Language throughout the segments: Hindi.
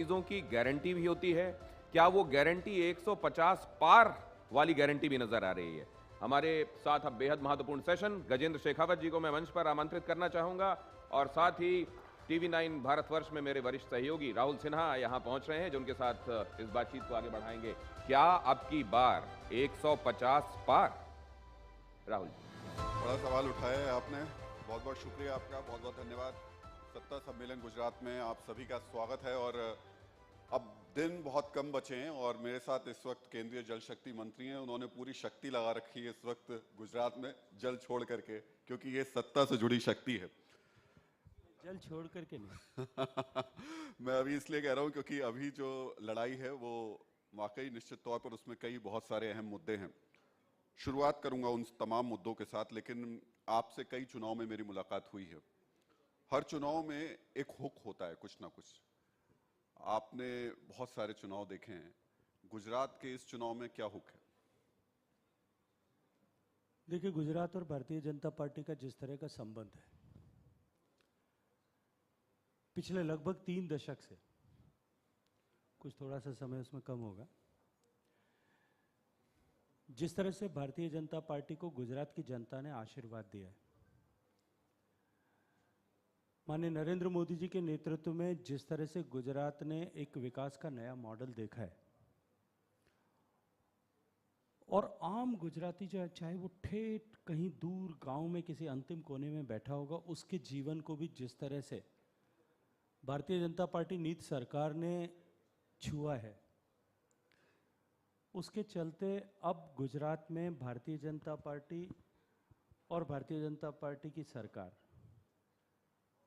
चीजों की गारंटी भी होती है। क्या वो गारंटी 150 पार वाली गारंटी भी नजर आ रही है? हमारे साथ अब बेहद महत्वपूर्ण सेशन गजेंद्र शेखावत जी को मैं मंच पर आमंत्रित करना चाहूंगा और साथ ही TV9 भारतवर्ष में मेरे वरिष्ठ सहयोगी राहुल सिन्हा यहां पहुंच रहे हैं जो उनके साथ इस बातचीत को आगे बढ़ाएंगे। क्या अब की बार 150 पार? राहुल जी। बड़ा सवाल उठाया है आपने, बहुत बहुत शुक्रिया आपका, बहुत बहुत धन्यवाद। सत्ता सम्मेलन गुजरात में आप सभी का स्वागत है। और अब दिन बहुत कम बचे हैं और मेरे साथ इस वक्त केंद्रीय जल शक्ति मंत्री हैं। उन्होंने पूरी शक्ति लगा रखी है इस वक्त गुजरात में जल छोड़ करके, क्योंकि ये सत्ता से जुड़ी शक्ति है। जल छोड़ करके नहीं मैं अभी इसलिए कह रहा हूं क्योंकि अभी जो लड़ाई है वो वाकई निश्चित तौर पर उसमें कई बहुत सारे अहम मुद्दे हैं। शुरुआत करूंगा उन तमाम मुद्दों के साथ, लेकिन आपसे कई चुनाव में मेरी मुलाकात हुई है। हर चुनाव में एक हुक होता है, कुछ ना कुछ। आपने बहुत सारे चुनाव देखे हैं, गुजरात के इस चुनाव में क्या हुक है? देखिए, गुजरात और भारतीय जनता पार्टी का जिस तरह का संबंध है पिछले लगभग 3 दशक से, कुछ थोड़ा सा समय उसमें कम होगा, जिस तरह से भारतीय जनता पार्टी को गुजरात की जनता ने आशीर्वाद दिया है, माननीय नरेंद्र मोदी जी के नेतृत्व में जिस तरह से गुजरात ने एक विकास का नया मॉडल देखा है और आम गुजराती जो है, चाहे वो ठेठ कहीं दूर गांव में किसी अंतिम कोने में बैठा होगा, उसके जीवन को भी जिस तरह से भारतीय जनता पार्टी नीति सरकार ने छुआ है, उसके चलते अब गुजरात में भारतीय जनता पार्टी और भारतीय जनता पार्टी की सरकार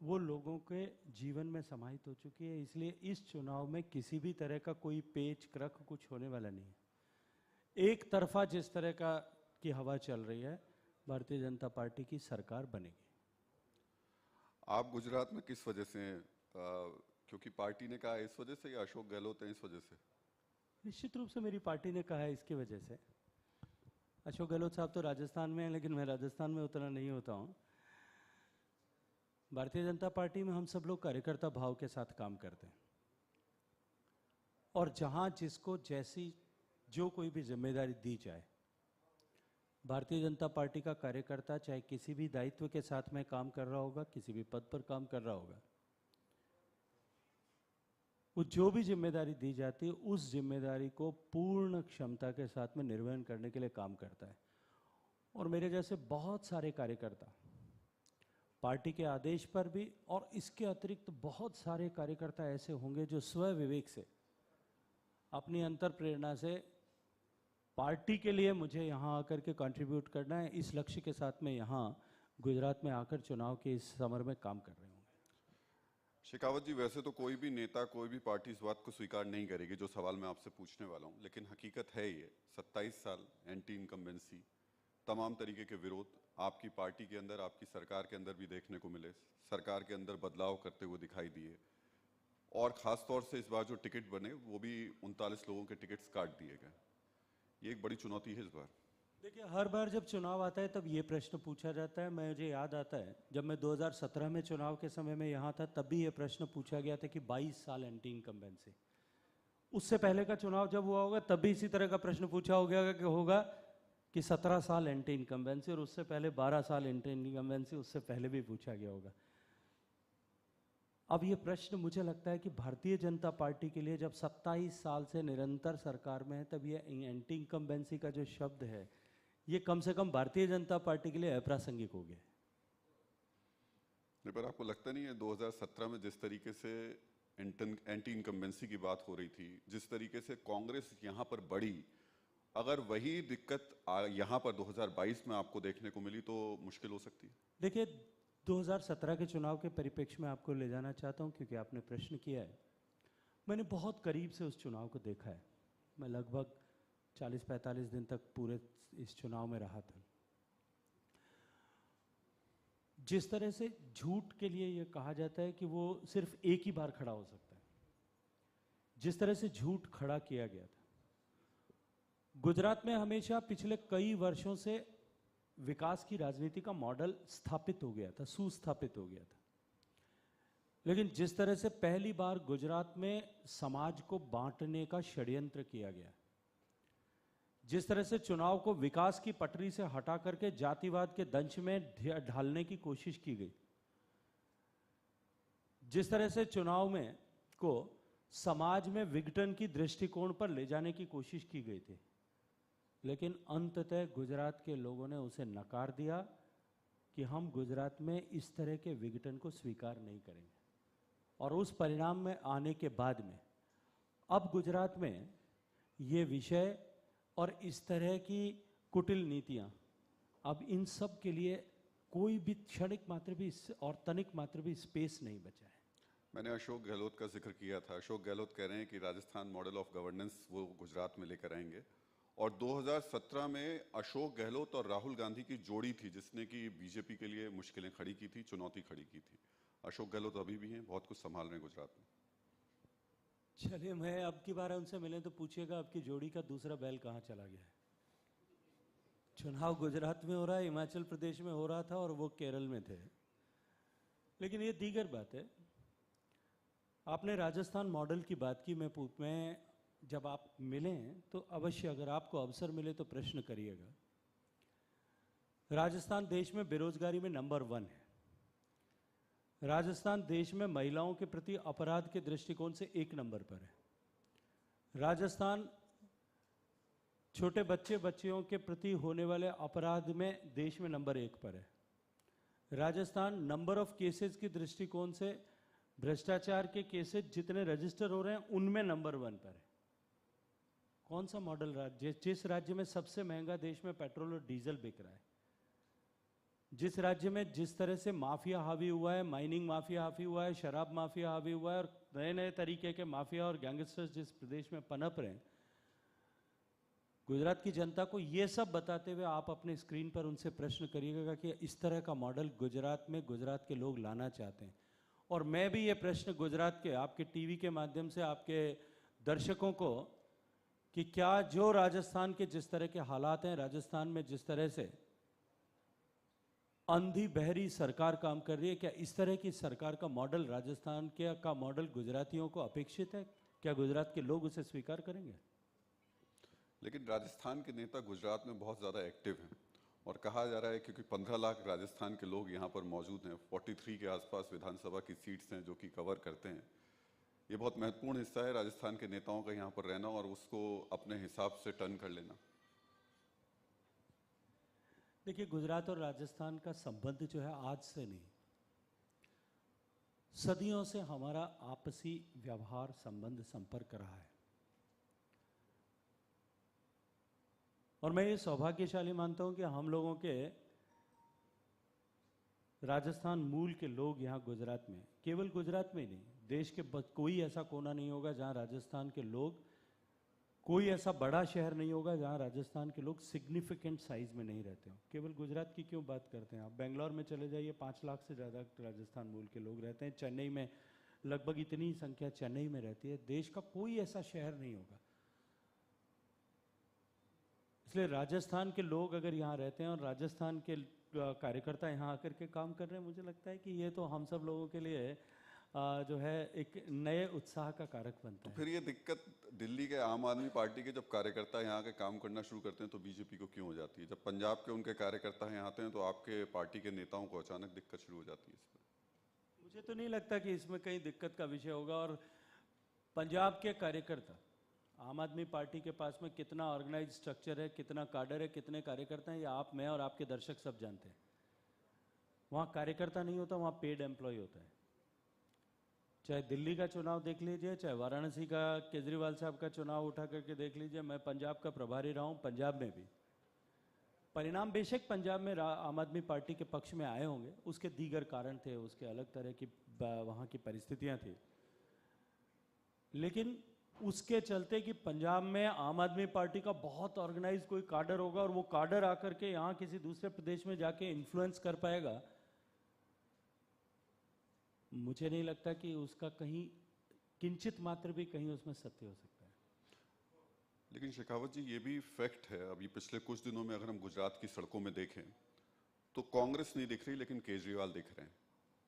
वो लोगों के जीवन में समाहित हो चुकी है। इसलिए इस चुनाव में किसी भी तरह का कोई पेच क्रक कुछ होने वाला नहीं है। एक तरफा जिस तरह का की हवा चल रही है, भारतीय जनता पार्टी की सरकार बनेगी। आप गुजरात में किस वजह से हैं? क्योंकि पार्टी ने कहा इस वजह से या अशोक गहलोत है इस वजह से? निश्चित रूप से मेरी पार्टी ने कहा है इसकी वजह से। अशोक गहलोत साहब तो राजस्थान में हैं, लेकिन मैं राजस्थान में उतना नहीं होता हूँ। भारतीय जनता पार्टी में हम सब लोग कार्यकर्ता भाव के साथ काम करते हैं और जहां जिसको जैसी जो कोई भी जिम्मेदारी दी जाए, भारतीय जनता पार्टी का कार्यकर्ता चाहे किसी भी दायित्व के साथ में काम कर रहा होगा, किसी भी पद पर काम कर रहा होगा, वो जो भी जिम्मेदारी दी जाती है उस जिम्मेदारी को पूर्ण क्षमता के साथ में निर्वहन करने के लिए काम करता है। और मेरे जैसे बहुत सारे कार्यकर्ता पार्टी के आदेश पर भी, और इसके अतिरिक्त बहुत सारे कार्यकर्ता ऐसे होंगे जो स्व विवेक से, अपनी अंतर प्रेरणा से पार्टी के लिए मुझे यहाँ आकर के कंट्रीब्यूट करना है, इस लक्ष्य के साथ में यहाँ गुजरात में आकर चुनाव के इस समर में काम कर रहे होंगे। शेखावत जी, वैसे तो कोई भी नेता, कोई भी पार्टी इस बात को स्वीकार नहीं करेगी जो सवाल मैं आपसे पूछने वाला हूं, लेकिन हकीकत है ये 27 साल एंटी इनकम्बेंसी, तमाम तरीके के विरोध आपकी पार्टी के अंदर, आपकी सरकार के अंदर भी देखने को मिले। सरकार के अंदर बदलाव करते हुए दिखाई दिए और खास तौर से इस बार जो टिकट बने वो भी 39 लोगों के टिकट्स काट दिए गए। ये एक बड़ी चुनौती है इस बार। देखिए, हर बार जब चुनाव आता है तब ये प्रश्न पूछा जाता है। मुझे याद आता है जब मैं 2017 में चुनाव के समय में यहाँ था, तब भी ये प्रश्न पूछा गया था कि 22 साल एंटी इनकम्बेंसी। उससे पहले का चुनाव जब हुआ होगा तब भी इसी तरह का प्रश्न पूछा होगा कि 17 साल एंटी इनकम्बेंसी, और उससे पहले 12 साल एंटी इनकम्बेंसी, उससे पहले भी पूछा गया होगा। अब ये प्रश्न मुझे लगता है कि भारतीय जनता पार्टी के लिए जब 27 साल से निरंतर सरकार में है, तब ये एंटी इनकम्बेंसी का जो शब्द है ये कम से कम भारतीय जनता पार्टी के लिए अप्रासंगिक हो गया। नहीं, पर आपको लगता नहीं है 2017 में जिस तरीके से एंटी इनकम्बेंसी की बात हो रही थी, जिस तरीके से कांग्रेस यहाँ पर बढ़ी, अगर वही दिक्कत यहाँ पर 2022 में आपको देखने को मिली तो मुश्किल हो सकती है? देखिए, 2017 के चुनाव के परिप्रेक्ष्य में आपको ले जाना चाहता हूँ क्योंकि आपने प्रश्न किया है। मैंने बहुत करीब से उस चुनाव को देखा है। मैं लगभग 40-45 दिन तक पूरे इस चुनाव में रहा था। जिस तरह से झूठ के लिए यह कहा जाता है कि वो सिर्फ एक ही बार खड़ा हो सकता है, जिस तरह से झूठ खड़ा किया गया था, गुजरात में हमेशा पिछले कई वर्षों से विकास की राजनीति का मॉडल स्थापित हो गया था, सुस्थापित हो गया था। लेकिन जिस तरह से पहली बार गुजरात में समाज को बांटने का षड्यंत्र किया गया, जिस तरह से चुनाव को विकास की पटरी से हटा करके जातिवाद के दंश में ढालने की कोशिश की गई, जिस तरह से चुनाव में को समाज में विघटन की दृष्टिकोण पर ले जाने की कोशिश की गई थी, लेकिन अंततः गुजरात के लोगों ने उसे नकार दिया कि हम गुजरात में इस तरह के विघटन को स्वीकार नहीं करेंगे। और उस परिणाम में आने के बाद में अब गुजरात में ये विषय और इस तरह की कुटिल नीतियां, अब इन सब के लिए कोई भी क्षणिक मात्र भी और तनिक मात्र भी स्पेस नहीं बचा है। मैंने अशोक गहलोत का जिक्र किया था। अशोक गहलोत कह रहे हैं कि राजस्थान मॉडल ऑफ गवर्नेंस वो गुजरात में लेकर आएंगे, और 2017 में अशोक गहलोत और राहुल गांधी की जोड़ी थी जिसने कि बीजेपी के लिए मुश्किलें खड़ी की थी, चुनौती खड़ी की थी। अशोक गहलोत अभी भी हैं, बहुत कुछ संभाल रहे हैं गुजरात में। चलिए, मैं अब की बार उनसे मिले तो पूछिएगा आपकी जोड़ी का दूसरा बैल कहाँ चला गया है। चुनाव गुजरात में हो रहा है, हिमाचल प्रदेश में हो रहा था और वो केरल में थे। लेकिन ये दीगर बात है। आपने राजस्थान मॉडल की बात की। मैं जब आप मिलें तो अवश्य, अगर आपको अवसर मिले तो प्रश्न करिएगा। राजस्थान देश में बेरोजगारी में नंबर 1 है। राजस्थान देश में महिलाओं के प्रति अपराध के दृष्टिकोण से 1 नंबर पर है। राजस्थान छोटे बच्चियों के प्रति होने वाले अपराध में देश में नंबर 1 पर है। राजस्थान नंबर ऑफ केसेस की दृष्टिकोण से भ्रष्टाचार के केसेस जितने रजिस्टर हो रहे हैं उनमें नंबर 1 पर है। कौन सा मॉडल राज्य? जिस राज्य में सबसे महंगा देश में पेट्रोल और डीजल बिक रहा है, जिस राज्य में जिस तरह से माफिया हावी हुआ है, माइनिंग माफिया हावी हुआ है, शराब माफिया हावी हुआ है, और नए नए तरीके के माफिया और गैंगस्टर्स जिस प्रदेश में पनप रहे हैं, गुजरात की जनता को ये सब बताते हुए आप अपने स्क्रीन पर उनसे प्रश्न करिएगा कि इस तरह का मॉडल गुजरात में गुजरात के लोग लाना चाहते हैं। और मैं भी ये प्रश्न गुजरात के आपके टीवी के माध्यम से आपके दर्शकों को, कि क्या जो राजस्थान के जिस तरह के हालात हैं, राजस्थान में जिस तरह से अंधी बहरी सरकार काम कर रही है, क्या इस तरह की सरकार का मॉडल राजस्थान के का मॉडल गुजरातियों को अपेक्षित है? क्या गुजरात के लोग उसे स्वीकार करेंगे? लेकिन राजस्थान के नेता गुजरात में बहुत ज़्यादा एक्टिव हैं, और कहा जा रहा है क्योंकि 15 लाख राजस्थान के लोग यहाँ पर मौजूद हैं, 43 के आसपास विधानसभा की सीट्स हैं जो कि कवर करते हैं। ये बहुत महत्वपूर्ण हिस्सा है राजस्थान के नेताओं का यहाँ पर रहना और उसको अपने हिसाब से टर्न कर लेना। देखिए, गुजरात और राजस्थान का संबंध जो है आज से नहीं, सदियों से हमारा आपसी व्यवहार, संबंध, संपर्क रहा है। और मैं ये सौभाग्यशाली मानता हूं कि हम लोगों के राजस्थान मूल के लोग यहाँ गुजरात में, केवल गुजरात में ही नहीं, देश के कोई ऐसा कोना नहीं होगा जहाँ राजस्थान के लोग, कोई ऐसा बड़ा शहर नहीं होगा जहाँ राजस्थान के लोग सिग्निफिकेंट साइज में नहीं रहते हो। केवल गुजरात की क्यों बात करते हैं आप? बेंगलोर में चले जाइए, 5 लाख से ज़्यादा राजस्थान मूल के लोग रहते हैं। चेन्नई में लगभग इतनी ही संख्या चेन्नई में रहती है। देश का कोई ऐसा शहर नहीं होगा। इसलिए राजस्थान के लोग अगर यहाँ रहते हैं और राजस्थान के कार्यकर्ता यहाँ आकर के काम कर रहे हैं, मुझे लगता है कि ये तो हम सब लोगों के लिए जो है एक नए उत्साह का कारक बनता है। फिर ये दिक्कत दिल्ली के आम आदमी पार्टी के जब कार्यकर्ता यहाँ के काम करना शुरू करते हैं तो बीजेपी को क्यों हो जाती है? जब पंजाब के उनके कार्यकर्ता यहाँ आते हैं तो आपके पार्टी के नेताओं को अचानक दिक्कत शुरू हो जाती है इस पर। मुझे तो नहीं लगता कि इसमें कहीं दिक्कत का विषय होगा। और पंजाब के कार्यकर्ता, आम आदमी पार्टी के पास में कितना ऑर्गेनाइज स्ट्रक्चर है, कितना काडर है, कितने कार्यकर्ता हैं, ये आप, मैं और आपके दर्शक सब जानते हैं। वहाँ कार्यकर्ता नहीं होता, वहाँ पेड एम्प्लॉय होता है। चाहे दिल्ली का चुनाव देख लीजिए, चाहे वाराणसी का केजरीवाल साहब का चुनाव उठा करके देख लीजिए। मैं पंजाब का प्रभारी रहा हूँ, पंजाब में भी परिणाम बेशक पंजाब में आम आदमी पार्टी के पक्ष में आए होंगे, उसके दीगर कारण थे, उसके अलग तरह की वहाँ की परिस्थितियाँ थी। लेकिन उसके चलते कि पंजाब में आम आदमी पार्टी का बहुत ऑर्गेनाइज कोई काडर होगा और वो काडर आकर के यहाँ किसी दूसरे प्रदेश में जाके इन्फ्लुएंस कर पाएगा, मुझे नहीं लगता कि उसका कहीं किंचित मात्र भी कहीं उसमें सत्य हो सकता है। लेकिन शेखावत जी, ये भी फैक्ट है, अभी पिछले कुछ दिनों में अगर हम गुजरात की सड़कों में देखें तो कांग्रेस नहीं दिख रही लेकिन केजरीवाल दिख रहे हैं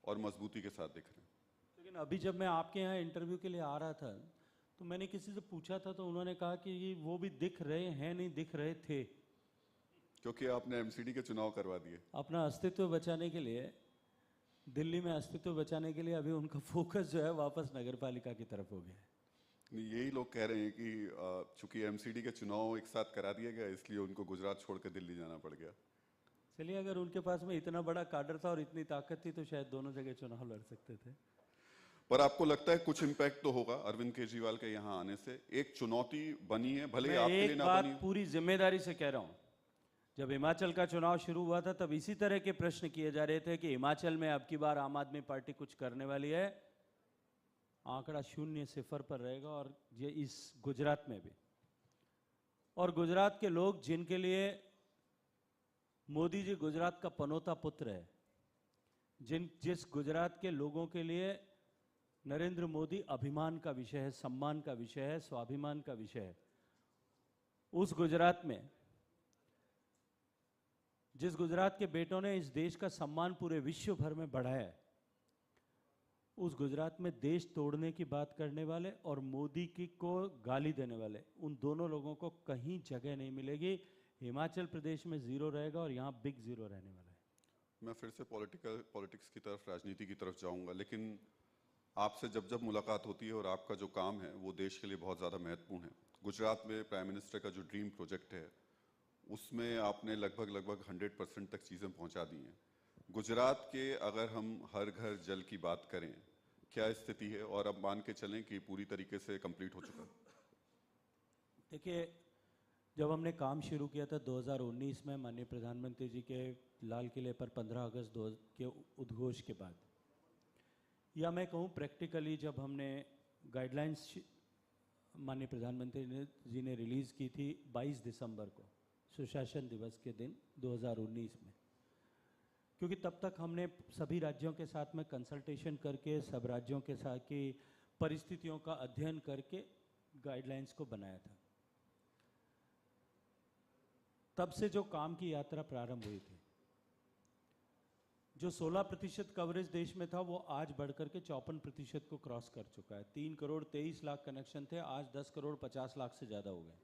और मजबूती के साथ दिख रहे हैं। लेकिन लेकिन अभी जब मैं आपके यहाँ इंटरव्यू के लिए आ रहा था तो मैंने किसी से पूछा था तो उन्होंने कहा कि ये वो भी दिख रहे हैं, नहीं दिख रहे थे। क्योंकि आपने एमसीडी के चुनाव करवा दिए। अपना अस्तित्व बचाने के लिए, दिल्ली में अस्तित्व बचाने के लिए अभी उनका फोकस जो है वापस नगरपालिका की तरफ हो गया है। नहीं, यही लोग कह रहे हैं कि चूंकि एमसीडी के चुनाव एक साथ करा दिया गया इसलिए उनको गुजरात छोड़ के दिल्ली जाना पड़ गया। चलिए, अगर उनके पास में इतना बड़ा काडर था और इतनी ताकत थी तो शायद दोनों जगह चुनाव लड़ सकते थे। पर आपको लगता है कुछ इम्पैक्ट तो होगा अरविंद केजरीवाल के यहाँ आने से? एक चुनौती बनी है, भले ही मैं आपके लिए एक ना बात बनी हो। पूरी जिम्मेदारी से कह रहा हूं, जब हिमाचल का चुनाव शुरू हुआ था तब इसी तरह के प्रश्न किए जा रहे थे कि हिमाचल में अब की बार आम आदमी पार्टी कुछ करने वाली है। आंकड़ा 0-0 पर रहेगा और ये इस गुजरात में भी। और गुजरात के लोग जिनके लिए मोदी जी गुजरात का पनौता पुत्र है, जिस गुजरात के लोगों के लिए नरेंद्र मोदी अभिमान का विषय है, सम्मान का विषय है, स्वाभिमान का विषय है, उस गुजरात में जिस गुजरात के बेटों ने इस देश का सम्मान पूरे विश्व भर में बढ़ाया है, उस गुजरात में देश तोड़ने की बात करने वाले और मोदी की को गाली देने वाले, उन दोनों लोगों को कहीं जगह नहीं मिलेगी। हिमाचल प्रदेश में जीरो रहेगा और यहाँ बिग जीरो रहने वाला है। मैं फिर से पॉलिटिक्स की तरफ, राजनीति की तरफ जाऊंगा, लेकिन आपसे जब जब मुलाकात होती है और आपका जो काम है वो देश के लिए बहुत ज़्यादा महत्वपूर्ण है। गुजरात में प्राइम मिनिस्टर का जो ड्रीम प्रोजेक्ट है उसमें आपने लगभग 100% तक चीज़ें पहुंचा दी हैं। गुजरात के अगर हम हर घर जल की बात करें, क्या स्थिति है? और अब मान के चलें कि पूरी तरीके से कंप्लीट हो चुका। देखिए, जब हमने काम शुरू किया था 2019 में माननीय प्रधानमंत्री जी के लाल किले पर 15 अगस्त के उद्घोष के बाद, या मैं कहूँ प्रैक्टिकली जब हमने गाइडलाइंस माननीय प्रधानमंत्री जी ने रिलीज़ की थी 22 दिसंबर को, सुशासन दिवस के दिन 2019 में, क्योंकि तब तक हमने सभी राज्यों के साथ में कंसल्टेशन करके, सब राज्यों के साथ की परिस्थितियों का अध्ययन करके गाइडलाइंस को बनाया था। तब से जो काम की यात्रा प्रारंभ हुई थी, जो 16% कवरेज देश में था वो आज बढ़कर के 54% को क्रॉस कर चुका है। 3 करोड़ 23 लाख कनेक्शन थे, आज 10 करोड़ 50 लाख से ज़्यादा हो गए।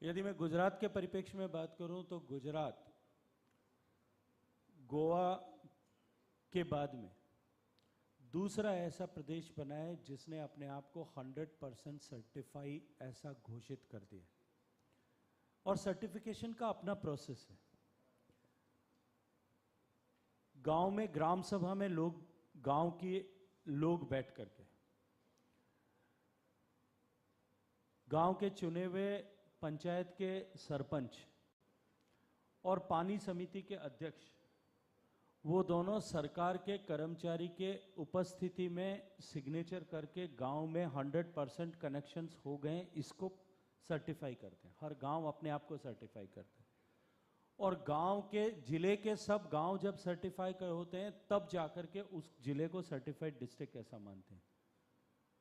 यदि मैं गुजरात के परिप्रेक्ष्य में बात करूं तो गुजरात गोवा के बाद में दूसरा ऐसा प्रदेश बना है जिसने अपने आप को 100% सर्टिफाई ऐसा घोषित कर दिया। और सर्टिफिकेशन का अपना प्रोसेस है। गांव में ग्राम सभा में गांव के लोग बैठ करके, गांव के चुने हुए पंचायत के सरपंच और पानी समिति के अध्यक्ष, वो दोनों सरकार के कर्मचारी के उपस्थिति में सिग्नेचर करके गांव में 100% कनेक्शंस हो गए, इसको सर्टिफाई करते हैं। हर गांव अपने आप को सर्टिफाई करते हैं और गांव के जिले के सब गांव जब सर्टिफाई होते हैं तब जाकर के उस जिले को सर्टिफाइड डिस्ट्रिक्ट ऐसा मानते हैं।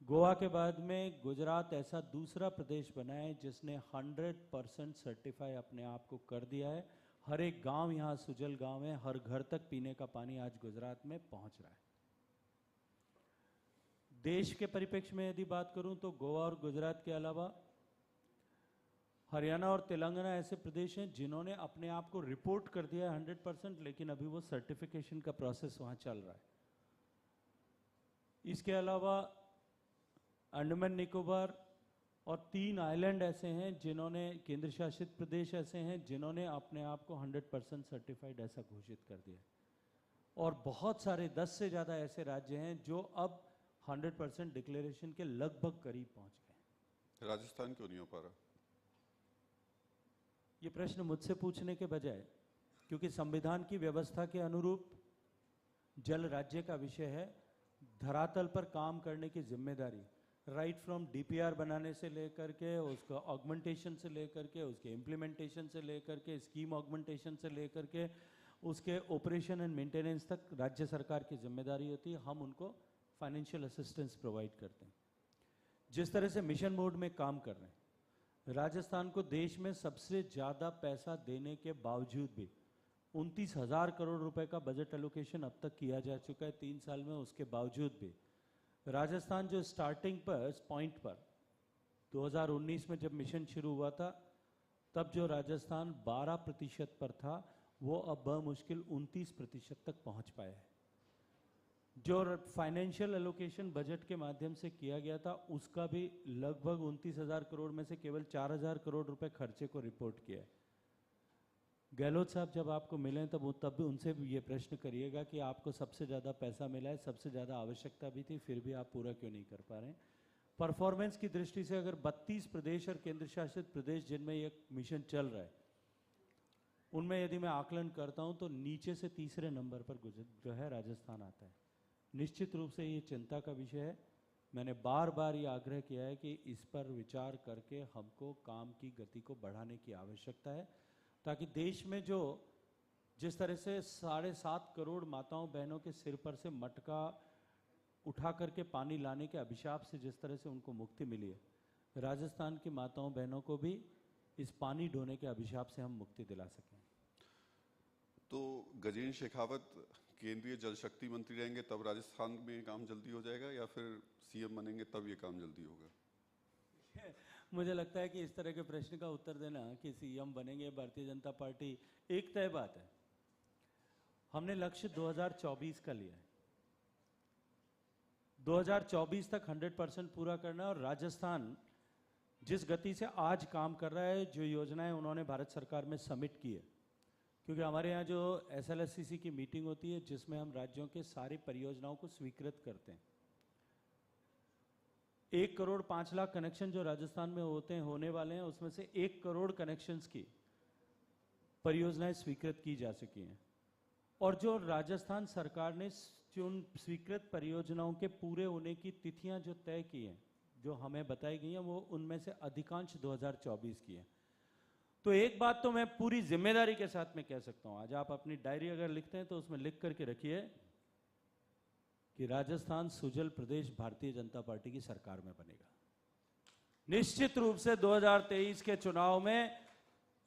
गोवा के बाद में गुजरात ऐसा दूसरा प्रदेश बना है जिसने 100% सर्टिफाई अपने आप को कर दिया है। हर एक गांव यहाँ सुजल गांव है, हर घर तक पीने का पानी आज गुजरात में पहुंच रहा है। देश के परिप्रेक्ष्य में यदि बात करूं तो गोवा और गुजरात के अलावा हरियाणा और तेलंगाना ऐसे प्रदेश हैं जिन्होंने अपने आप को रिपोर्ट कर दिया है 100%, लेकिन अभी वो सर्टिफिकेशन का प्रोसेस वहां चल रहा है। इसके अलावा अंडमान निकोबार और 3 आइलैंड ऐसे हैं जिन्होंने, केंद्र शासित प्रदेश ऐसे हैं जिन्होंने अपने आप को 100% सर्टिफाइड ऐसा घोषित कर दिया। और बहुत सारे 10 से ज़्यादा ऐसे राज्य हैं जो अब 100% डिक्लेरेशन के लगभग करीब पहुंच गए। राजस्थान क्यों नहीं हो पा रहा? ये प्रश्न मुझसे पूछने के बजाय, क्योंकि संविधान की व्यवस्था के अनुरूप जल राज्य का विषय है, धरातल पर काम करने की जिम्मेदारी राइट फ्रॉम डीपीआर बनाने से लेकर के, उसका ऑगमेंटेशन से लेकर के, उसके इम्प्लीमेंटेशन से लेकर के, स्कीम ऑगमेंटेशन से लेकर के, उसके ऑपरेशन एंड मेंटेनेंस तक राज्य सरकार की जिम्मेदारी होती है। हम उनको फाइनेंशियल असिस्टेंस प्रोवाइड करते हैं। जिस तरह से मिशन मोड में काम कर रहे हैं, राजस्थान को देश में सबसे ज़्यादा पैसा देने के बावजूद भी 29,000 करोड़ रुपए का बजट एलोकेशन अब तक किया जा चुका है 3 साल में। उसके बावजूद भी राजस्थान जो स्टार्टिंग पर पॉइंट पर 2019 में जब मिशन शुरू हुआ था, तब जो राजस्थान 12% पर था, वो अब बमुश्किल 29% तक पहुंच पाया है। जो फाइनेंशियल एलोकेशन बजट के माध्यम से किया गया था, उसका भी लगभग 29,000 करोड़ में से केवल 4,000 करोड़ रुपए खर्चे को रिपोर्ट किया है। गहलोत साहब जब आपको मिलें तब भी उनसे भी ये प्रश्न करिएगा कि आपको सबसे ज़्यादा पैसा मिला है, सबसे ज़्यादा आवश्यकता भी थी, फिर भी आप पूरा क्यों नहीं कर पा रहे हैं। परफॉर्मेंस की दृष्टि से अगर 32 प्रदेश और केंद्र शासित प्रदेश जिनमें ये मिशन चल रहा है, उनमें यदि मैं आकलन करता हूं तो नीचे से तीसरे नंबर पर जो है राजस्थान आता है। निश्चित रूप से ये चिंता का विषय है। मैंने बार बार ये आग्रह किया है कि इस पर विचार करके हमको काम की गति को बढ़ाने की आवश्यकता है, ताकि देश में जो जिस तरह से 7.5 करोड़ माताओं बहनों के सिर पर से मटका उठा करके पानी लाने के अभिशाप से जिस तरह से उनको मुक्ति मिली है, राजस्थान की माताओं बहनों को भी इस पानी ढोने के अभिशाप से हम मुक्ति दिला सकें। तो गजेंद्र शेखावत केंद्रीय जल शक्ति मंत्री रहेंगे तब राजस्थान में काम जल्दी हो जाएगा, या फिर सीएम बनेंगे तब ये काम जल्दी होगा? मुझे लगता है कि इस तरह के प्रश्न का उत्तर देना कि सीएम बनेंगे भारतीय जनता पार्टी, एक तय बात है, हमने लक्ष्य 2024 का लिया है। 2024 तक 100% पूरा करना है। और राजस्थान जिस गति से आज काम कर रहा है, जो योजनाएं उन्होंने भारत सरकार में सबमिट की है, क्योंकि हमारे यहाँ जो SLSCC की मीटिंग होती है जिसमें हम राज्यों के सारी परियोजनाओं को स्वीकृत करते हैं, 1 करोड़ 5 लाख कनेक्शन जो राजस्थान में होने वाले हैं, उसमें से 1 करोड़ कनेक्शंस की परियोजनाएं स्वीकृत की जा चुकी हैं। और जो राजस्थान सरकार ने उन स्वीकृत परियोजनाओं के पूरे होने की तिथियां जो तय की हैं, जो हमें बताई गई हैं, वो उनमें से अधिकांश 2024 की हैं। तो एक बात तो मैं पूरी जिम्मेदारी के साथ में कह सकता हूं, आज आप अपनी डायरी अगर लिखते हैं तो उसमें लिख करके रखिए कि राजस्थान सुजल प्रदेश भारतीय जनता पार्टी की सरकार में बनेगा। निश्चित रूप से 2023 के चुनाव में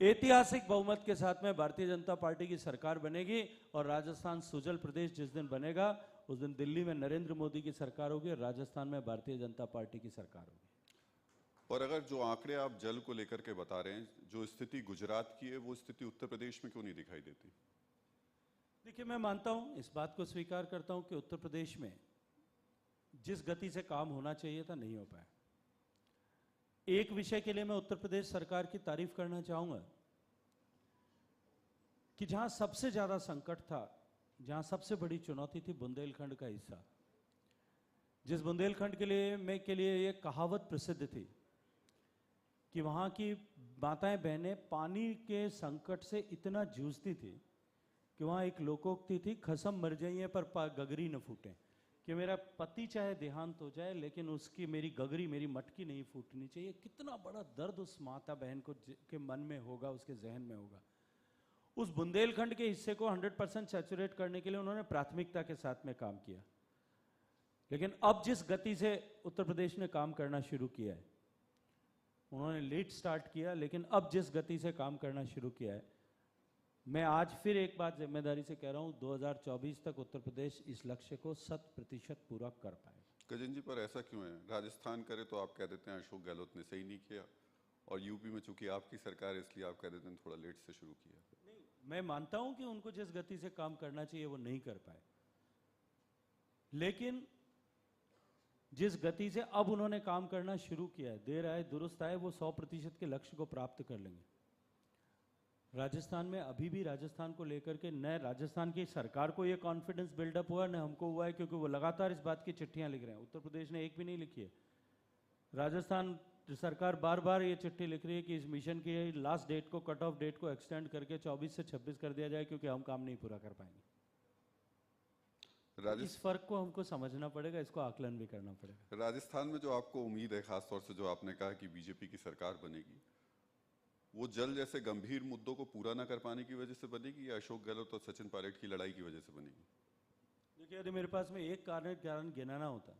ऐतिहासिक बहुमत के साथ में भारतीय जनता पार्टी की सरकार बनेगी। और राजस्थान सुजल प्रदेश जिस दिन बनेगा, उस दिन दिल्ली में नरेंद्र मोदी की सरकार होगी और राजस्थान में भारतीय जनता पार्टी की सरकार होगी। और अगर जो आंकड़े आप जल को लेकर के बता रहे हैं, जो स्थिति गुजरात की है, वो स्थिति उत्तर प्रदेश में क्यों नहीं दिखाई देती? देखिए, मैं मानता हूं, इस बात को स्वीकार करता हूं कि उत्तर प्रदेश में जिस गति से काम होना चाहिए था, नहीं हो पाया। एक विषय के लिए मैं उत्तर प्रदेश सरकार की तारीफ करना चाहूंगा कि जहां सबसे ज्यादा संकट था, जहां सबसे बड़ी चुनौती थी, बुंदेलखंड का हिस्सा, जिस बुंदेलखंड के लिए ये कहावत प्रसिद्ध थी कि वहां की माताएं बहनें पानी के संकट से इतना जूझती थी कि वहां एक लोकोक्ति थी, खसम मर जाइए पर गगरी न फूटे, कि मेरा पति चाहे देहांत हो जाए लेकिन उसकी मेरी गगरी, मेरी मटकी नहीं फूटनी चाहिए। कितना बड़ा दर्द उस माता बहन को के मन में होगा, उसके जहन में होगा। उस बुंदेलखंड के हिस्से को 100% सैचुरेट करने के लिए उन्होंने प्राथमिकता के साथ में काम किया। लेकिन अब जिस गति से उत्तर प्रदेश ने काम करना शुरू किया है, उन्होंने लेट स्टार्ट किया, लेकिन अब जिस गति से काम करना शुरू किया है, मैं आज फिर एक बात जिम्मेदारी से कह रहा हूं, 2024 तक उत्तर प्रदेश इस लक्ष्य को 100% पूरा कर पाएगा। गजेंद्र जी, पर ऐसा क्यों है? राजस्थान करे तो आप कह देते हैं अशोक गहलोत ने सही नहीं किया, और यूपी में चूंकि आपकी सरकार है इसलिए आप कह देते हैं थोड़ा लेट से शुरू किया। नहीं, मैं मानता हूं कि उनको जिस गति से काम करना चाहिए वो नहीं कर पाए, लेकिन जिस गति से अब उन्होंने काम करना शुरू किया है, देर आए दुरुस्त आए, वो 100% के लक्ष्य को प्राप्त कर लेंगे। राजस्थान में अभी भी राजस्थान को लेकर के न राजस्थान की सरकार को ये कॉन्फिडेंस बिल्डअप हुआ, न हमको हुआ है, क्योंकि वो लगातार इस बात की चिट्ठियां लिख रहे हैं। उत्तर प्रदेश ने एक भी नहीं लिखी है। राजस्थान सरकार बार बार ये चिट्ठी लिख रही है कि इस मिशन की लास्ट डेट को, कट ऑफ डेट को एक्सटेंड करके 24 से 26 कर दिया जाए, क्योंकि हम काम नहीं पूरा कर पाएंगे। इस फर्क को हमको समझना पड़ेगा, इसको आकलन भी करना पड़ेगा। राजस्थान में जो आपको उम्मीद है, खासतौर से जो आपने कहा कि बीजेपी की सरकार बनेगी, वो जल जैसे गंभीर मुद्दों को पूरा ना कर पाने की वजह से बनेगी, या अशोक गहलोत और सचिन पायलट की लड़ाई की वजह से बनेगी? देखिए, यदि मेरे पास में एक कारण गिनाना होता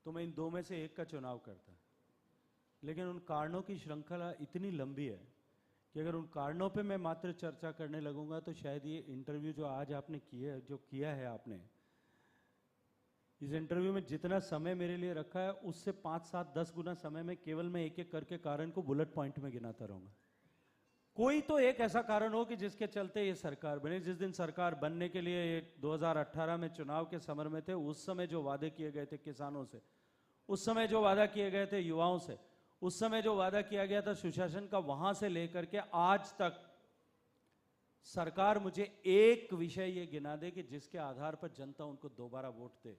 तो मैं इन दो में से एक का चुनाव करता, लेकिन उन कारणों की श्रृंखला इतनी लंबी है कि अगर उन कारणों पे मैं मात्र चर्चा करने लगूंगा तो शायद ये इंटरव्यू जो आज आपने किया है आपने, इस इंटरव्यू में जितना समय मेरे लिए रखा है उससे 5, 7, 10 गुना समय में केवल मैं एक एक करके कारण को बुलेट पॉइंट में गिनाता रहूंगा। कोई तो एक ऐसा कारण हो कि जिसके चलते ये सरकार बने। जिस दिन सरकार बनने के लिए 2018 में चुनाव के समर में थे, उस समय जो वादे किए गए थे किसानों से, उस समय जो वादा किए गए थे युवाओं से, उस समय जो वादा किया गया था सुशासन का, वहां से लेकर के आज तक सरकार मुझे एक विषय ये गिना दे कि जिसके आधार पर जनता उनको दोबारा वोट दे।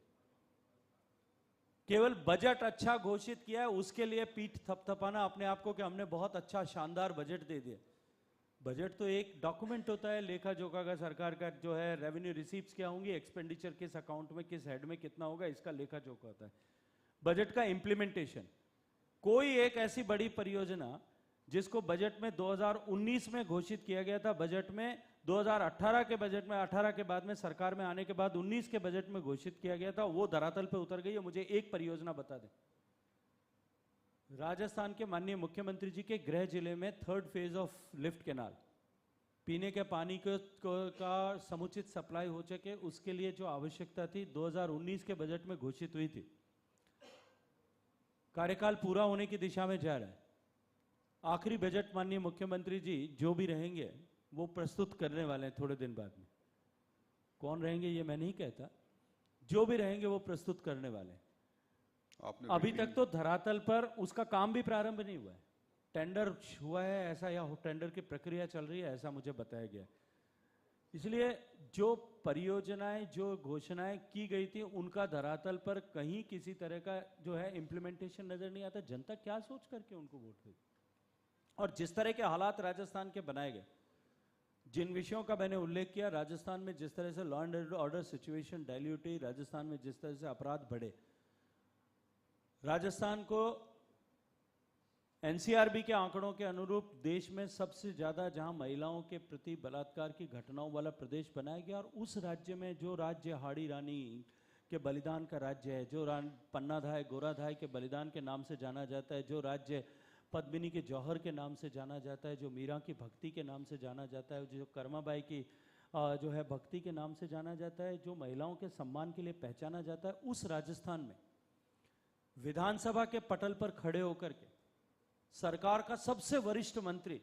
केवल बजट अच्छा घोषित किया है, उसके लिए पीठ थपथपाना अपने आप को कि हमने बहुत अच्छा शानदार बजट दे दिया। बजट तो एक डॉक्यूमेंट होता है, लेखा जोखा का, सरकार का जो है रेवेन्यू रिसीप्ट्स क्या होंगी, एक्सपेंडिचर किस अकाउंट में किस हेड में कितना होगा, इसका लेखा जोखा होता है। बजट का इंप्लीमेंटेशन, कोई एक ऐसी बड़ी परियोजना जिसको बजट में 2019 में घोषित किया गया था, बजट में 2018 के बजट में, 18 के बाद में सरकार में आने के बाद 19 के बजट में घोषित किया गया था, वो धरातल पे उतर गई है। मुझे एक परियोजना बता दें। राजस्थान के माननीय मुख्यमंत्री जी के गृह जिले में 3rd phase of lift canal, पीने के पानी का समुचित सप्लाई हो सके, उसके लिए जो आवश्यकता थी 2019 के बजट में घोषित हुई थी। कार्यकाल पूरा होने की दिशा में जा रहा है। आखिरी बजट माननीय मुख्यमंत्री जी जो भी रहेंगे वो प्रस्तुत करने वाले हैं थोड़े दिन बाद में। कौन रहेंगे ये मैं नहीं कहता, जो भी रहेंगे वो प्रस्तुत करने वाले हैं। अभी तक तो धरातल पर उसका काम भी प्रारंभ नहीं हुआ है। टेंडर हुआ है ऐसा, या टेंडर की प्रक्रिया चल रही है ऐसा मुझे बताया गया। इसलिए जो परियोजनाएं, जो घोषणाएं की गई थी, उनका धरातल पर कहीं किसी तरह का जो है इंप्लीमेंटेशन नजर नहीं आता। जनता क्या सोच करके उनको वोट देगी? और जिस तरह के हालात राजस्थान के बनाए गए, जिन विषयों का मैंने उल्लेख किया, राजस्थान में जिस तरह से law and order situation dilute हुई, राजस्थान में जिस तरह से अपराध बढ़े, राजस्थान को एनसीआरबी के आंकड़ों के अनुरूप देश में सबसे ज्यादा जहां महिलाओं के प्रति बलात्कार की घटनाओं वाला प्रदेश बनाया गया। और उस राज्य में जो राज्य हाड़ी रानी के बलिदान का राज्य है, जो पन्नाधाय गोराधाय के बलिदान के नाम से जाना जाता है, जो राज्य पद्मिनी के जौहर के नाम से जाना जाता है, जो मीरा की भक्ति के नाम से जाना जाता है, जो कर्माबाई की जो है भक्ति के नाम से जाना जाता है, जो महिलाओं के सम्मान के लिए पहचाना जाता है, उस राजस्थान में विधानसभा के पटल पर खड़े होकर के सरकार का सबसे वरिष्ठ मंत्री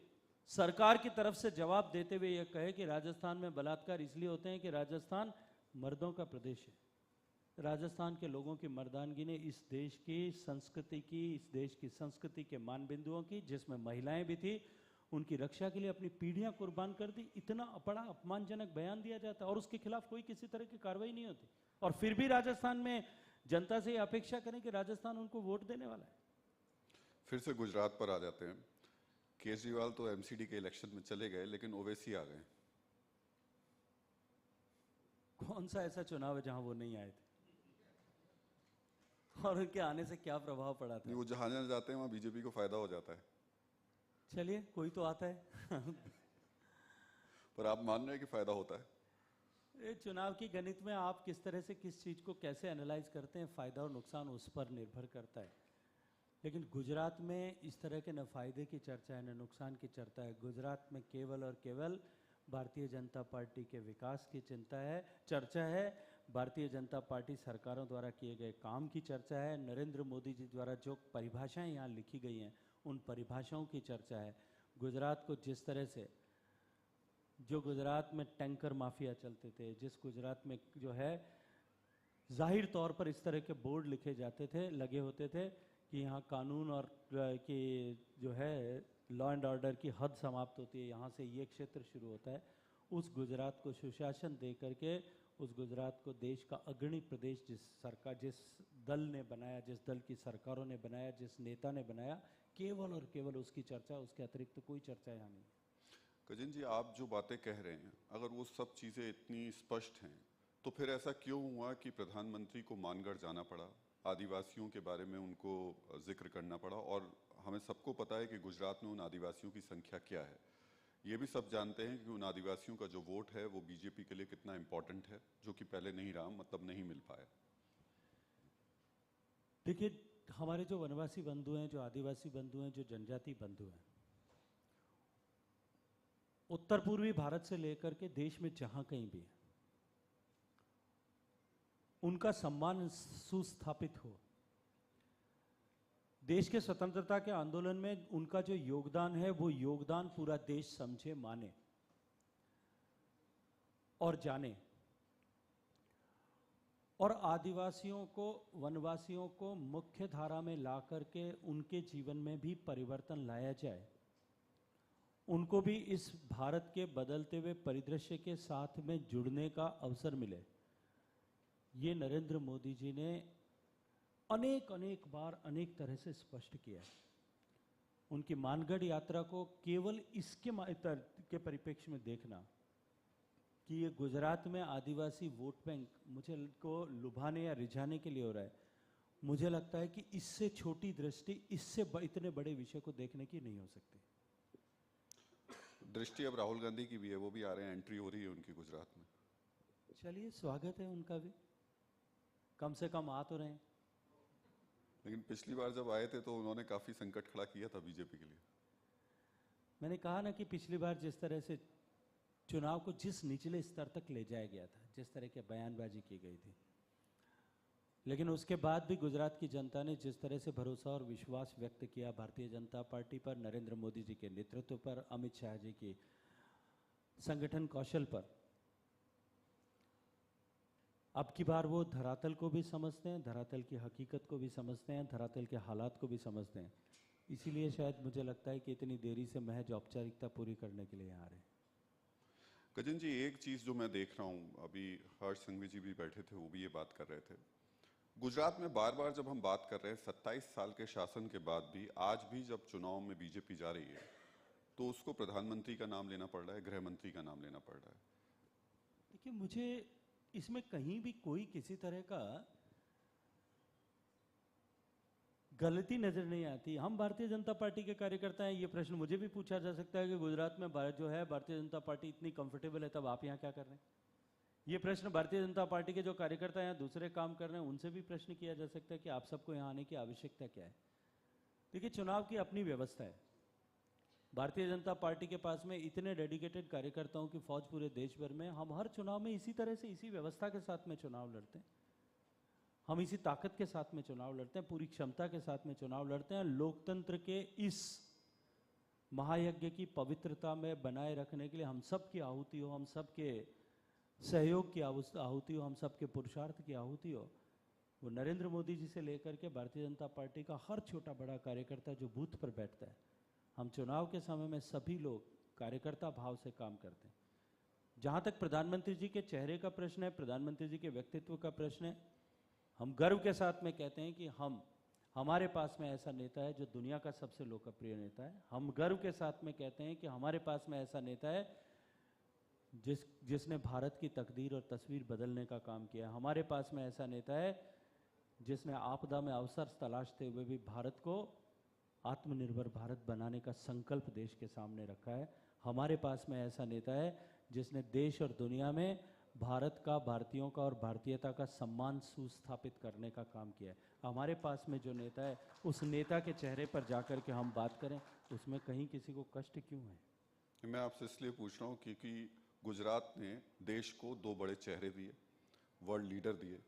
सरकार की तरफ से जवाब देते हुए यह कहे कि राजस्थान में बलात्कार इसलिए होते हैं कि राजस्थान मर्दों का प्रदेश है। राजस्थान के लोगों की मर्दानगी ने इस देश की संस्कृति की, इस देश की संस्कृति के मानबिंदुओं की, जिसमें महिलाएं भी थी, उनकी रक्षा के लिए अपनी पीढ़ियां कुर्बान कर दी। इतना बड़ा अपमानजनक बयान दिया जाता है और उसके खिलाफ कोई किसी तरह की कार्रवाई नहीं होती। और फिर भी राजस्थान में जनता से अपेक्षा करें कि राजस्थान उनको वोट देने वाला है। फिर से गुजरात पर आ जाते हैं। केजरीवाल तो एमसीडी के इलेक्शन में चले गए, लेकिन ओवैसी आ गए। कौन सा ऐसा चुनाव है जहां वो नहीं आए थे और उनके आने से क्या प्रभाव पड़ा था? वो जहां जहां जाते हैं वहां बीजेपी को फायदा हो जाता है। चलिए, कोई तो आता है पर आप मान रहे हैं कि फायदा होता है? ये चुनाव की गणित में आप किस तरह से किस चीज को कैसे एनालाइज करते हैं, फायदा और नुकसान उस पर निर्भर करता है। लेकिन गुजरात में इस तरह के न फायदे की चर्चा है न नुकसान की चर्चा है। गुजरात में केवल और केवल भारतीय जनता पार्टी के विकास की चर्चा है। भारतीय जनता पार्टी सरकारों द्वारा किए गए काम की चर्चा है। नरेंद्र मोदी जी द्वारा जो परिभाषाएं यहाँ लिखी गई हैं, उन परिभाषाओं की चर्चा है। गुजरात को जिस तरह से, जो गुजरात में टैंकर माफिया चलते थे, जिस गुजरात में जो है जाहिर तौर पर इस तरह के बोर्ड लिखे जाते थे, लगे होते थे कि यहाँ कानून और कि जो है लॉ एंड ऑर्डर की हद समाप्त होती है, यहाँ से ये क्षेत्र शुरू होता है, उस गुजरात को सुशासन दे करके, उस गुजरात को देश का अग्रणी प्रदेश जिस दल ने बनाया, जिस दल की सरकारों ने बनाया, जिस नेता ने बनाया, केवल और केवल उसकी चर्चा, उसके अतिरिक्त तो कोई चर्चा यहाँ नहीं। गजेंद्र जी, आप जो बातें कह रहे हैं, अगर वो सब चीज़ें इतनी स्पष्ट हैं, तो फिर ऐसा क्यों हुआ कि प्रधानमंत्री को मानगढ़ जाना पड़ा, आदिवासियों के बारे में उनको जिक्र करना पड़ा? और हमें सबको पता है कि गुजरात में उन आदिवासियों की संख्या क्या है। ये भी सब जानते हैं कि उन आदिवासियों का जो वोट है वो बीजेपी के लिए कितना इम्पोर्टेंट है, जो कि पहले नहीं रहा, मतलब नहीं मिल पाया। देखिए, हमारे जो वनवासी बंधु हैं, जो आदिवासी बंधु हैं, जो जनजाति बंधु हैं, उत्तर पूर्वी भारत से लेकर के देश में जहां कहीं भी उनका सम्मान सुस्थापित हो। देश के स्वतंत्रता के आंदोलन में उनका जो योगदान है वो योगदान पूरा देश समझे, माने और जाने, और आदिवासियों को, वनवासियों को मुख्य धारा में ला करके उनके जीवन में भी परिवर्तन लाया जाए, उनको भी इस भारत के बदलते हुए परिदृश्य के साथ में जुड़ने का अवसर मिले। ये नरेंद्र मोदी जी ने अनेक अनेक बार अनेक तरह से स्पष्ट किया है। उनकी मानगढ़ यात्रा को केवल इसके के परिप्रेक्ष्य में देखना कि ये गुजरात में आदिवासी वोट बैंक मुझे को लुभाने या रिझाने के लिए हो रहा है, मुझे लगता है कि इससे छोटी दृष्टि इससे इतने बड़े विषय को देखने की नहीं हो सकती। दृष्टि अब राहुल गांधी की भी है, वो भी आ रहे हैं, एंट्री हो रही है उनकी गुजरात में। चलिए, स्वागत है उनका भी, कम से कम आ तो रहे हैं। लेकिन पिछली बार जब आए थे तो उन्होंने काफी संकट खड़ा किया था बीजेपी के लिए। मैंने कहा ना कि पिछली बार जिस तरह से चुनाव को जिस निचले स्तर तक ले जाया गया था, जिस तरह की बयानबाजी की गई थी, लेकिन उसके बाद भी गुजरात की जनता ने जिस तरह से भरोसा और विश्वास व्यक्त किया भारतीय जनता पार्टी पर, नरेंद्र मोदी जी के नेतृत्व पर, अमित शाह जी की संगठन कौशल पर, अब की बार वो धरातल को भी समझते हैं, धरातल की हकीकत को भी समझते हैं, धरातल के हालात को भी समझते हैं। इसीलिए शायद मुझे लगता है कि इतनी देरी से महज औपचारिकता पूरी करने के लिए यहाँ आ रहे हैं। गजेंद्र जी, एक चीज जो मैं देख रहा हूं, अभी हर्ष संघवी जी भी बैठे थे, वो भी ये बात कर रहे थे, गुजरात में बार बार जब हम बात कर रहे हैं 27 साल के शासन के बाद भी, आज भी जब चुनाव में बीजेपी जा रही है तो उसको प्रधानमंत्री का नाम लेना पड़ रहा है, गृह मंत्री का नाम लेना पड़ रहा है। देखिए, मुझे इसमें कहीं भी कोई किसी तरह का गलती नजर नहीं आती। हम भारतीय जनता पार्टी के कार्यकर्ता हैं, ये प्रश्न मुझे भी पूछा जा सकता है कि गुजरात में जो है भारतीय जनता पार्टी इतनी कंफर्टेबल है, तब आप यहाँ क्या कर रहे हैं। ये प्रश्न भारतीय जनता पार्टी के जो कार्यकर्ता यहाँ दूसरे काम कर रहे हैं उनसे भी प्रश्न किया जा सकता है कि आप सबको यहाँ आने की आवश्यकता क्या है। देखिए, चुनाव की अपनी व्यवस्था है। भारतीय जनता पार्टी के पास में इतने डेडिकेटेड कार्यकर्ताओं की फौज पूरे देश भर में, हम हर चुनाव में इसी तरह से, इसी व्यवस्था के साथ में चुनाव लड़ते हैं, हम इसी ताकत के साथ में चुनाव लड़ते हैं, पूरी क्षमता के साथ में चुनाव लड़ते हैं। लोकतंत्र के इस महायज्ञ की पवित्रता में बनाए रखने के लिए हम सब की आहुति हो, हम सब के सहयोग की आहुति हो, हम सब के पुरुषार्थ की आहुति हो। वो नरेंद्र मोदी जी से लेकर के भारतीय जनता पार्टी का हर छोटा बड़ा कार्यकर्ता जो बूथ पर बैठता है, हम चुनाव के समय में सभी लोग कार्यकर्ता भाव से काम करते हैं। जहां तक प्रधानमंत्री जी के चेहरे का प्रश्न है, प्रधानमंत्री जी के व्यक्तित्व का प्रश्न है, हम गर्व के साथ में कहते हैं कि हमारे पास में ऐसा नेता है जो दुनिया का सबसे लोकप्रिय नेता है। हम गर्व के साथ में कहते हैं कि हमारे पास में ऐसा नेता है जिसने भारत की तकदीर और तस्वीर बदलने का काम किया। हमारे पास में ऐसा नेता है जिसने आपदा में अवसर तलाशते हुए भी भारत को आत्मनिर्भर भारत बनाने का संकल्प देश के सामने रखा है। हमारे पास में ऐसा नेता है जिसने देश और दुनिया में भारत का, भारतीयों का और भारतीयता का सम्मान सुस्थापित करने का काम किया है। हमारे पास में जो नेता है, उस नेता के चेहरे पर जाकर के हम बात करें, उसमें कहीं किसी को कष्ट क्यों है? मैं आपसे इसलिए पूछ रहा हूँ क्योंकि गुजरात ने देश को दो बड़े चेहरे दिए, वर्ल्ड लीडर दिए।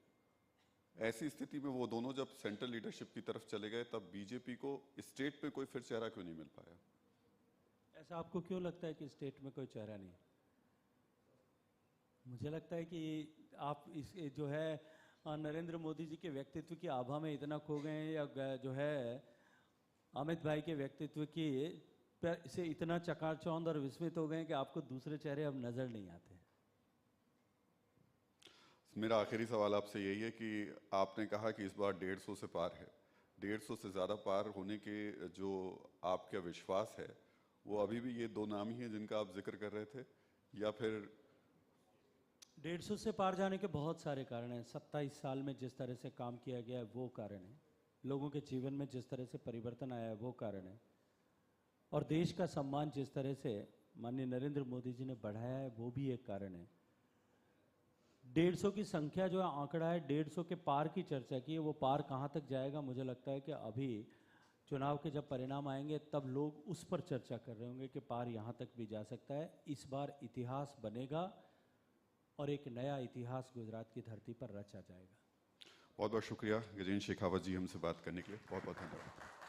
ऐसी स्थिति में वो दोनों जब सेंट्रल लीडरशिप की तरफ चले गए, तब बीजेपी को स्टेट पे कोई फिर चेहरा क्यों नहीं मिल पाया? ऐसा आपको क्यों लगता है कि स्टेट में कोई चेहरा नहीं? मुझे लगता है कि आप इस जो है नरेंद्र मोदी जी के व्यक्तित्व की आभा में इतना खो गए हैं, या जो है अमित भाई के व्यक्तित्व की से इतना चकाचौंध और विस्मित हो गए हैं कि आपको दूसरे चेहरे अब नजर नहीं आते। मेरा आखिरी सवाल आपसे यही है कि आपने कहा कि इस बार 150 से पार है, 150 से ज़्यादा पार होने के जो आपका विश्वास है, वो अभी भी ये दो नाम ही हैं जिनका आप जिक्र कर रहे थे, या फिर 150 से पार जाने के बहुत सारे कारण हैं। 27 साल में जिस तरह से काम किया गया है वो कारण है, लोगों के जीवन में जिस तरह से परिवर्तन आया है वो कारण है, और देश का सम्मान जिस तरह से माननीय नरेंद्र मोदी जी ने बढ़ाया है वो भी एक कारण है। 150 की संख्या जो आंकड़ा है, 150 के पार की चर्चा की है, वो पार कहाँ तक जाएगा, मुझे लगता है कि अभी चुनाव के जब परिणाम आएंगे तब लोग उस पर चर्चा कर रहे होंगे कि पार यहाँ तक भी जा सकता है। इस बार इतिहास बनेगा और एक नया इतिहास गुजरात की धरती पर रचा जाएगा। बहुत बहुत शुक्रिया गजेंद्र शेखावत जी हमसे बात करने के लिए। बहुत बहुत धन्यवाद।